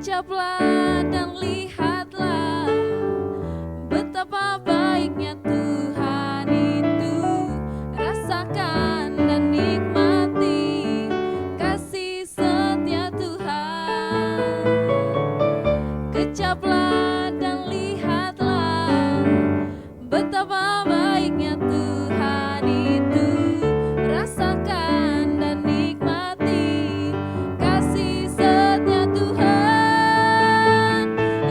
Kecaplah dan lihatlah betapa baiknya Tuhan itu. Rasakan dan nikmati kasih setia Tuhan. Kecaplah dan lihatlah betapa baiknya Tuhan itu. Rasakan dan nikmati kasih setia Tuhan.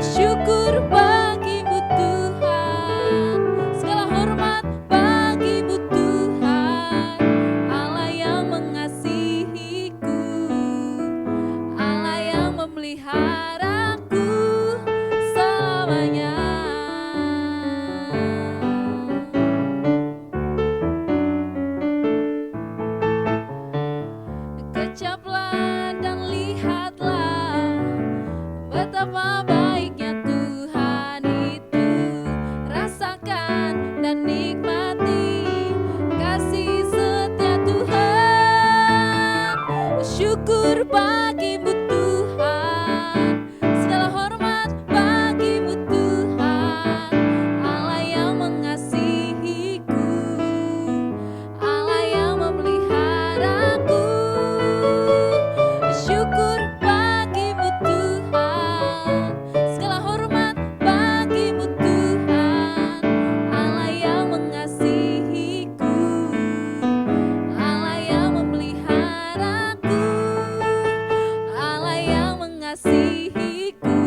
Syukur bagimu Tuhan, segala hormat bagimu Tuhan, Allah yang mengasihiku, Allah yang memeliharaku selamanya. Kecaplah dan lihatlah betapa baiknya Tuhan itu. Rasakan dan nikmati kasih setia Tuhan. Syukur bagimu Tuhan, segala hormat bagimu Tuhan, Allah yang mengasihiku, Allah yang memeliharaku. Syukur bagimu Tuhan, segala hormat bagimu Tuhan, Allah yang mengasihiku, Allah yang memeliharaku, Allah yang mengasihiku,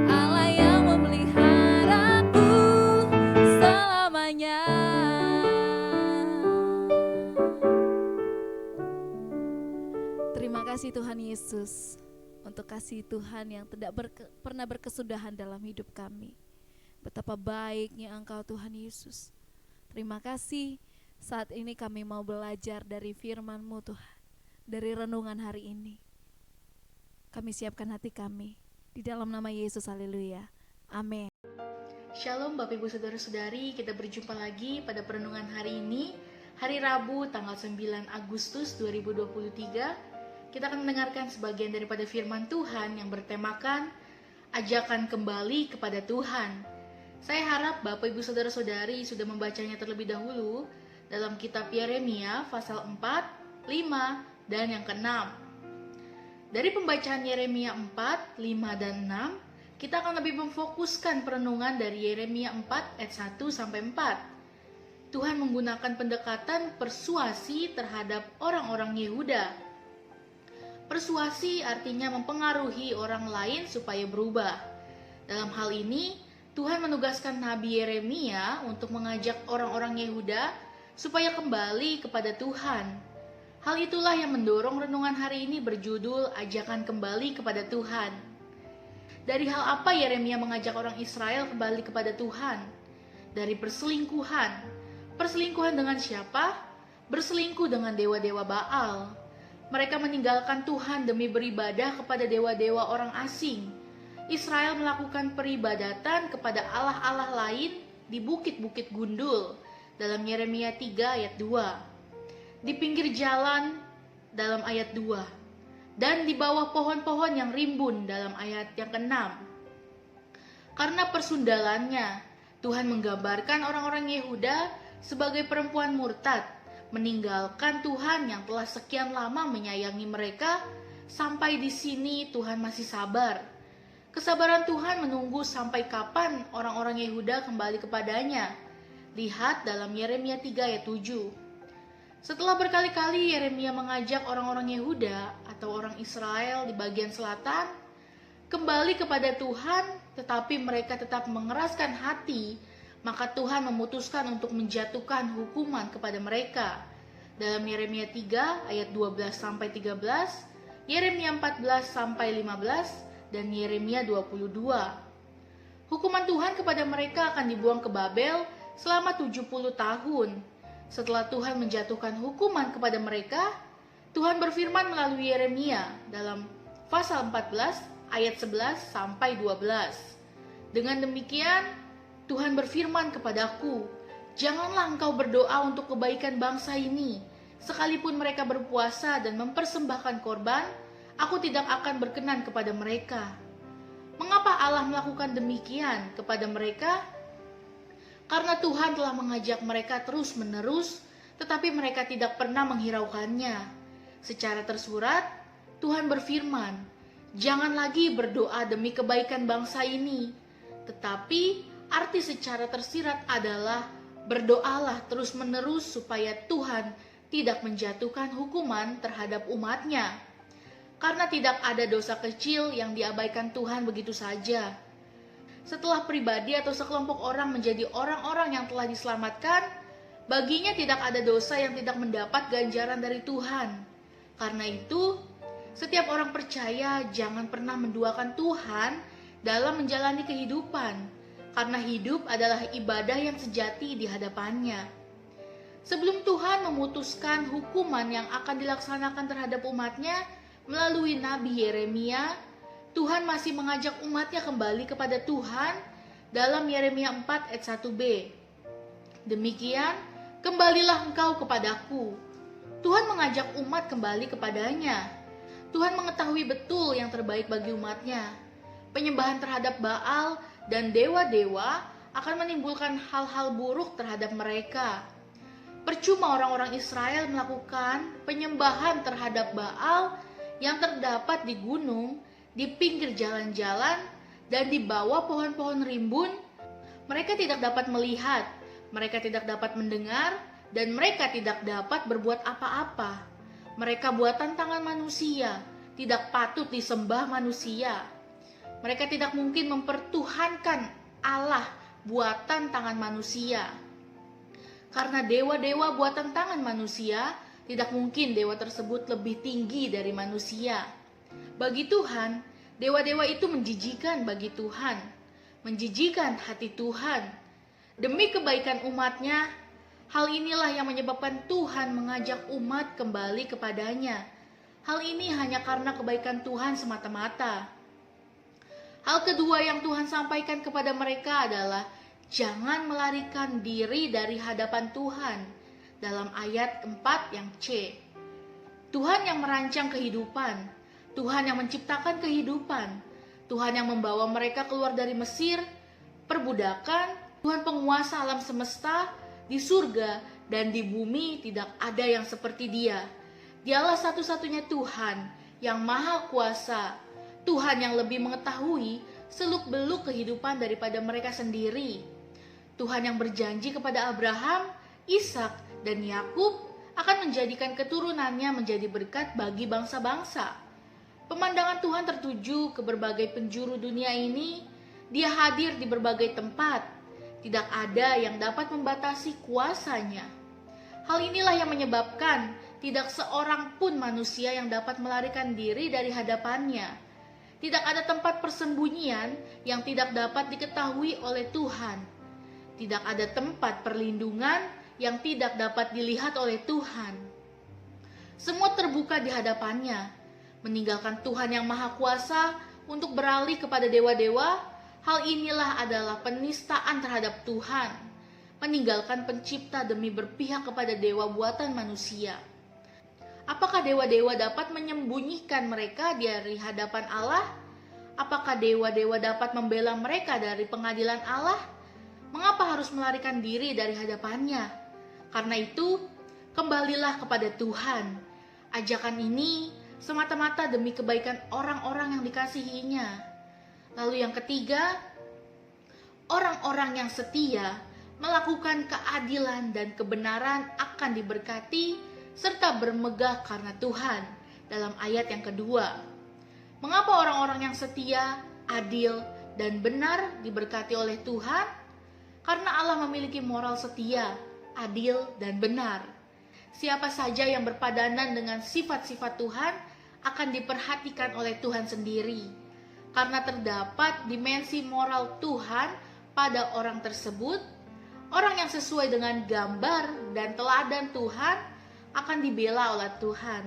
Allah yang memeliharaku selamanya. Terima kasih Tuhan Yesus untuk kasih Tuhan yang tidak pernah berkesudahan dalam hidup kami. Betapa baiknya Engkau Tuhan Yesus. Terima kasih saat ini kami mau belajar dari firman-Mu Tuhan, dari renungan hari ini. Kami siapkan hati kami di dalam nama Yesus, haleluya, amin. Shalom Bapak Ibu Saudara-saudari, kita berjumpa lagi pada perenungan hari ini, hari Rabu tanggal 9 Agustus 2023. Kita akan mendengarkan sebagian daripada firman Tuhan yang bertemakan ajakan kembali kepada Tuhan. Saya harap Bapak Ibu Saudara-saudari sudah membacanya terlebih dahulu dalam kitab Yeremia pasal 4, 5, dan yang ke-6. Dari pembacaan Yeremia 4, 5, dan 6, kita akan lebih memfokuskan perenungan dari Yeremia 4 ayat 1 sampai 4. Tuhan menggunakan pendekatan persuasi terhadap orang-orang Yehuda. Persuasi artinya mempengaruhi orang lain supaya berubah. Dalam hal ini, Tuhan menugaskan Nabi Yeremia untuk mengajak orang-orang Yehuda supaya kembali kepada Tuhan. Hal itulah yang mendorong renungan hari ini berjudul Ajakan Kembali kepada Tuhan. Dari hal apa Yeremia mengajak orang Israel kembali kepada Tuhan? Dari perselingkuhan. Perselingkuhan dengan siapa? Berselingkuh dengan dewa-dewa Baal. Mereka meninggalkan Tuhan demi beribadah kepada dewa-dewa orang asing. Israel melakukan peribadatan kepada allah-allah lain di bukit-bukit gundul dalam Yeremia 3 ayat 2. Di pinggir jalan dalam ayat 2. Dan di bawah pohon-pohon yang rimbun dalam ayat yang ke-6. Karena persundalannya, Tuhan menggambarkan orang-orang Yehuda sebagai perempuan murtad, meninggalkan Tuhan yang telah sekian lama menyayangi mereka. Sampai di sini Tuhan masih sabar. Kesabaran Tuhan menunggu sampai kapan orang-orang Yehuda kembali kepadanya. Lihat dalam Yeremia 3 ayat 7. Setelah berkali-kali Yeremia mengajak orang-orang Yehuda atau orang Israel di bagian selatan kembali kepada Tuhan, tetapi mereka tetap mengeraskan hati, maka Tuhan memutuskan untuk menjatuhkan hukuman kepada mereka. Dalam Yeremia 3 ayat 12 sampai 13, Yeremia 14 sampai 15, dan Yeremia 22. Hukuman Tuhan kepada mereka akan dibuang ke Babel selama 70 tahun. Setelah Tuhan menjatuhkan hukuman kepada mereka, Tuhan berfirman melalui Yeremia dalam pasal 14 ayat 11 sampai 12. Dengan demikian, Tuhan berfirman kepadaku, janganlah engkau berdoa untuk kebaikan bangsa ini, sekalipun mereka berpuasa dan mempersembahkan korban, Aku tidak akan berkenan kepada mereka. Mengapa Allah melakukan demikian kepada mereka? Karena Tuhan telah mengajak mereka terus-menerus, tetapi mereka tidak pernah menghiraukannya. Secara tersurat, Tuhan berfirman, "Jangan lagi berdoa demi kebaikan bangsa ini." Tetapi arti secara tersirat adalah berdoalah terus-menerus supaya Tuhan tidak menjatuhkan hukuman terhadap umatnya. Karena tidak ada dosa kecil yang diabaikan Tuhan begitu saja. Setelah pribadi atau sekelompok orang menjadi orang-orang yang telah diselamatkan, baginya tidak ada dosa yang tidak mendapat ganjaran dari Tuhan. Karena itu, setiap orang percaya jangan pernah menduakan Tuhan dalam menjalani kehidupan, karena hidup adalah ibadah yang sejati di hadapannya. Sebelum Tuhan memutuskan hukuman yang akan dilaksanakan terhadap umatnya melalui Nabi Yeremia, Tuhan masih mengajak umatnya kembali kepada Tuhan dalam Yeremia 4 ayat 1b. Demikian, kembalilah engkau kepadaku. Tuhan mengajak umat kembali kepadanya. Tuhan mengetahui betul yang terbaik bagi umatnya. Penyembahan terhadap Baal dan dewa-dewa akan menimbulkan hal-hal buruk terhadap mereka. Percuma orang-orang Israel melakukan penyembahan terhadap Baal yang terdapat di gunung, di pinggir jalan-jalan, dan di bawah pohon-pohon rimbun. Mereka tidak dapat melihat, mereka tidak dapat mendengar, dan mereka tidak dapat berbuat apa-apa. Mereka buatan tangan manusia, tidak patut disembah manusia. Mereka tidak mungkin mempertuhankan Allah buatan tangan manusia. Karena dewa-dewa buatan tangan manusia, tidak mungkin dewa tersebut lebih tinggi dari manusia. Bagi Tuhan, dewa-dewa itu menjijikan bagi Tuhan, menjijikan hati Tuhan. Demi kebaikan umatnya, hal inilah yang menyebabkan Tuhan mengajak umat kembali kepadanya. Hal ini hanya karena kebaikan Tuhan semata-mata. Hal kedua yang Tuhan sampaikan kepada mereka adalah jangan melarikan diri dari hadapan Tuhan. Dalam ayat 4 yang C. Tuhan yang merancang kehidupan, Tuhan yang menciptakan kehidupan, Tuhan yang membawa mereka keluar dari Mesir, perbudakan, Tuhan penguasa alam semesta, di surga dan di bumi tidak ada yang seperti Dia. Dialah satu-satunya Tuhan yang maha kuasa, Tuhan yang lebih mengetahui seluk-beluk kehidupan daripada mereka sendiri. Tuhan yang berjanji kepada Abraham, Ishak, dan Yakub akan menjadikan keturunannya menjadi berkat bagi bangsa-bangsa. Pemandangan Tuhan tertuju ke berbagai penjuru dunia ini. Dia hadir di berbagai tempat. Tidak ada yang dapat membatasi kuasanya. Hal inilah yang menyebabkan tidak seorang pun manusia yang dapat melarikan diri dari hadapannya. Tidak ada tempat persembunyian yang tidak dapat diketahui oleh Tuhan. Tidak ada tempat perlindungan yang tidak dapat dilihat oleh Tuhan. Semua terbuka di hadapannya. Meninggalkan Tuhan yang maha kuasa untuk beralih kepada dewa-dewa, hal inilah adalah penistaan terhadap Tuhan. Meninggalkan pencipta demi berpihak kepada dewa buatan manusia. Apakah dewa-dewa dapat menyembunyikan mereka dari hadapan Allah? Apakah dewa-dewa dapat membela mereka dari pengadilan Allah? Mengapa harus melarikan diri dari hadapannya? Karena itu, kembalilah kepada Tuhan. Ajakan ini semata-mata demi kebaikan orang-orang yang dikasihinya. Lalu yang ketiga, orang-orang yang setia melakukan keadilan dan kebenaran akan diberkati serta bermegah karena Tuhan. Dalam ayat yang kedua, mengapa orang-orang yang setia, adil, dan benar diberkati oleh Tuhan? Karena Allah memiliki moral setia, adil, dan benar. Siapa saja yang berpadanan dengan sifat-sifat Tuhan akan diperhatikan oleh Tuhan sendiri. Karena terdapat dimensi moral Tuhan pada orang tersebut, orang yang sesuai dengan gambar dan teladan Tuhan akan dibela oleh Tuhan.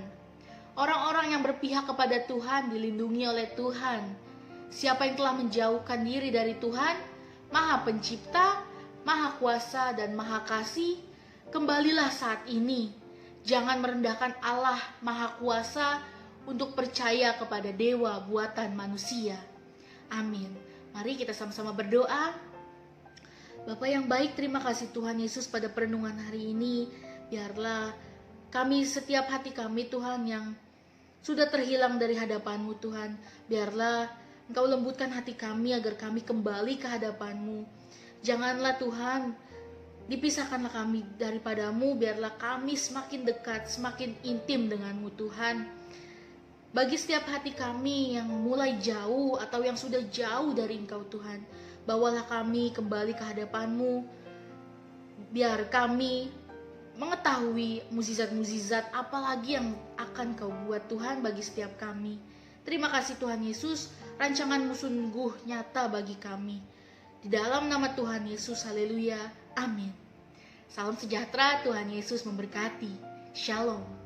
Orang-orang yang berpihak kepada Tuhan dilindungi oleh Tuhan. Siapa yang telah menjauhkan diri dari Tuhan, Maha Pencipta, Maha Kuasa, dan Maha Kasih, kembalilah saat ini. Jangan merendahkan Allah Maha Kuasa untuk percaya kepada dewa buatan manusia. Amin. Mari kita sama-sama berdoa. Bapa yang baik, terima kasih Tuhan Yesus pada perenungan hari ini. Biarlah kami, setiap hati kami Tuhan yang sudah terhilang dari hadapan-Mu Tuhan, biarlah Engkau lembutkan hati kami agar kami kembali ke hadapan-Mu. Janganlah Tuhan, dipisahkanlah kami daripadamu, biarlah kami semakin dekat, semakin intim dengan-Mu Tuhan. Bagi setiap hati kami yang mulai jauh atau yang sudah jauh dari Engkau Tuhan, bawalah kami kembali ke hadapan-Mu, biar kami mengetahui mukjizat-mukjizat apalagi yang akan Kau buat Tuhan bagi setiap kami. Terima kasih Tuhan Yesus, rancangan-Mu sungguh nyata bagi kami. Di dalam nama Tuhan Yesus, haleluya, amin. Salam sejahtera, Tuhan Yesus memberkati. Shalom.